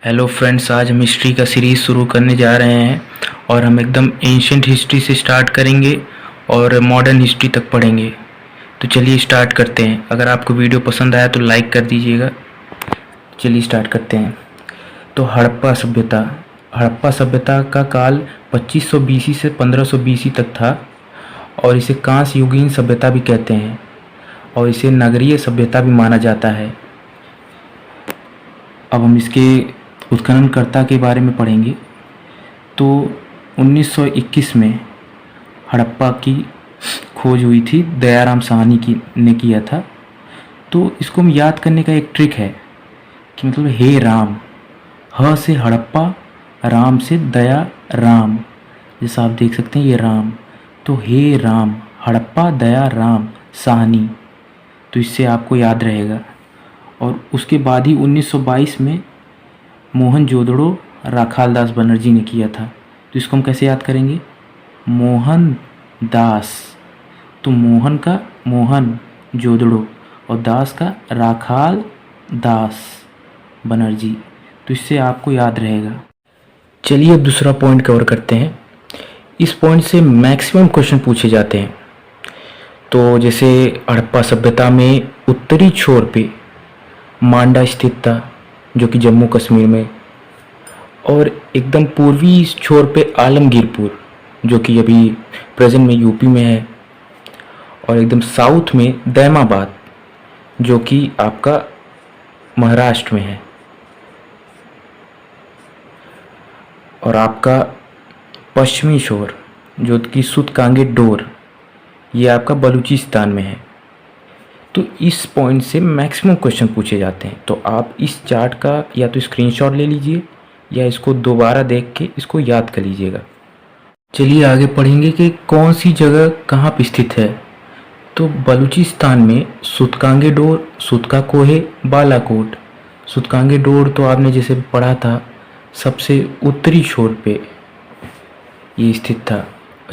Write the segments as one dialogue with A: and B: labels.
A: Hello friends, आज हम history का सीरीज़ शुरू करने जा रहे हैं और हम एकदम एंशियंट हिस्ट्री से स्टार्ट करेंगे और मॉडर्न हिस्ट्री तक पढ़ेंगे। तो चलिए स्टार्ट करते हैं। अगर आपको वीडियो पसंद आया तो लाइक कर दीजिएगा। चलिए स्टार्ट करते हैं। तो हड़प्पा सभ्यता का काल 2500 बीसी से 1500 बीसी तक था और इसे कांस्य युगीन सभ्यता भी कहते हैं और इसे नगरीय सभ्यता भी माना जाता है। अब हम इसके उत्खननकर्ता के बारे में पढ़ेंगे। तो 1921 में हड़प्पा की खोज हुई थी, दयाराम साहनी ने किया था। तो इसको हम याद करने का एक ट्रिक है कि मतलब हे राम, ह से हड़प्पा, राम से दया राम, जैसा आप देख सकते हैं ये राम। तो हे राम, हड़प्पा दया राम साहनी, तो इससे आपको याद रहेगा। और उसके बाद ही 1922 में मोहनजोदड़ो राखालदास बनर्जी ने किया था। तो इसको हम कैसे याद करेंगे? मोहन दास, तो मोहन का मोहन जोदड़ो और दास का राखाल दास बनर्जी, तो इससे आपको याद रहेगा। चलिए अब दूसरा पॉइंट कवर करते हैं। इस पॉइंट से मैक्सिमम क्वेश्चन पूछे जाते हैं। तो जैसे हड़प्पा सभ्यता में उत्तरी छोर पे मांडा स्थित था, जो कि जम्मू कश्मीर में, और एकदम पूर्वी छोर पे आलमगीरपुर, जो कि अभी प्रेजेंट में यूपी में है, और एकदम साउथ में दैमाबाद, जो कि आपका महाराष्ट्र में है, और आपका पश्चिमी छोर जो कि सूतकांगे डोर, ये आपका बलूचिस्तान में है। तो इस पॉइंट से मैक्सिमम क्वेश्चन पूछे जाते हैं। तो आप इस चार्ट का या तो स्क्रीनशॉट ले लीजिए या इसको दोबारा देख के इसको याद कर लीजिएगा। चलिए आगे पढ़ेंगे कि कौन सी जगह कहाँ पर स्थित है। तो बलूचिस्तान में सूतकांगे डोर, सूतका कोहे, बालाकोट। सूतकांगे डोर तो आपने जैसे पढ़ा था सबसे उत्तरी छोर पे ये स्थित था।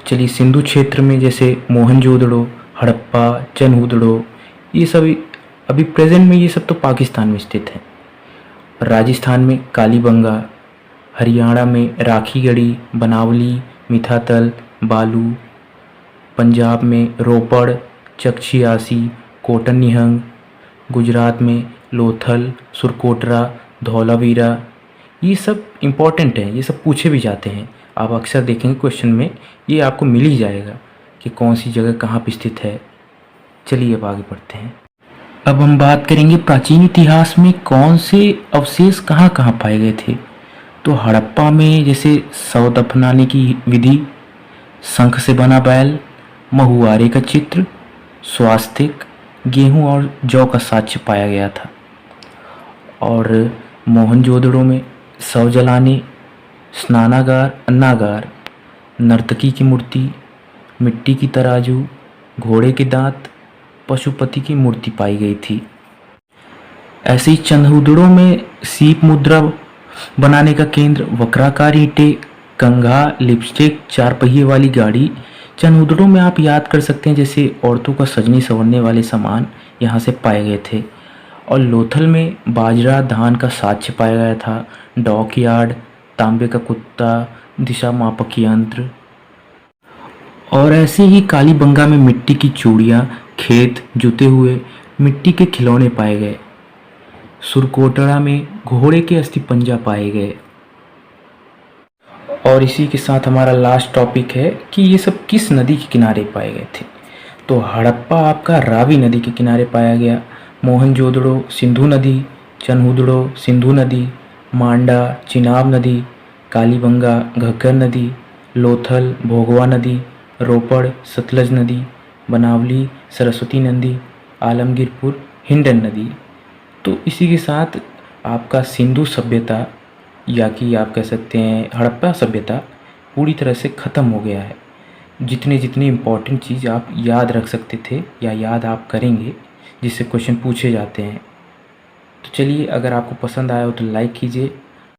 A: चलिए सिंधु क्षेत्र में जैसे मोहनजोदड़ो, हड़प्पा, चनहुदड़ो, ये सभी अभी प्रेजेंट में ये सब तो पाकिस्तान में स्थित है। राजस्थान में कालीबंगा, हरियाणा में राखीगढ़ी, बनावली, मिठातल, बालू, पंजाब में रोपड़, चकछियासी, कोटन निहंग, गुजरात में लोथल, सुरकोटरा, धौलावीरा, ये सब इम्पॉर्टेंट हैं, ये सब पूछे भी जाते हैं। आप अक्सर देखेंगे क्वेश्चन में ये आपको मिल ही जाएगा कि कौन सी जगह कहाँ पर स्थित है। चलिए अब आगे बढ़ते हैं। अब हम बात करेंगे प्राचीन इतिहास में कौन से अवशेष कहाँ कहाँ पाए गए थे। तो हड़प्पा में जैसे शव दफनाने की विधि, शंख से बना बैल, महुआरे का चित्र, स्वास्तिक, गेहूं और जौ का साक्ष्य पाया गया था। और मोहनजोदड़ो में शव जलाने, स्नानागार, अन्नागार, नर्तकी की मूर्ति, मिट्टी की तराजू, घोड़े के दांत, पशुपति की मूर्ति पाई गई थी। ऐसे ही चंदहुदड़ो में सीप मुद्रा बनाने का केंद्र, वक्राकार ईंटें, कंघा, लिपस्टिक, चार पहिए वाली गाड़ी। चंदहुदड़ो में आप याद कर सकते हैं जैसे औरतों का सजने संवरने वाले सामान यहाँ से पाए गए थे। और लोथल में बाजरा, धान का साक्ष्य पाया गया था। डॉक यार्ड, तांबे का कुत्ता, दिशा मापक यंत्र। और ऐसे ही कालीबंगा में मिट्टी की चूड़ियाँ, खेत जुते हुए मिट्टी के खिलौने पाए गए। सुरकोटड़ा में घोड़े के अस्थिपंजा पाए गए। और इसी के साथ हमारा लास्ट टॉपिक है कि ये सब किस नदी के किनारे पाए गए थे। तो हड़प्पा आपका रावी नदी के किनारे पाया गया, मोहनजोदड़ो सिंधु नदी, चनहुदड़ो सिंधु नदी, मांडा चिनाब नदी, कालीबंगा घग्गर नदी, लोथल भोगवा नदी, रोपड़ सतलज नदी, बनावली सरस्वती नदी, आलमगीरपुर हिंडन नदी। तो इसी के साथ आपका सिंधु सभ्यता या कि आप कह सकते हैं हड़प्पा सभ्यता पूरी तरह से ख़त्म हो गया है। जितने जितने इम्पोर्टेंट चीज़ आप याद रख सकते थे या याद आप करेंगे जिससे क्वेश्चन पूछे जाते हैं। तो चलिए, अगर आपको पसंद आया हो तो लाइक कीजिए,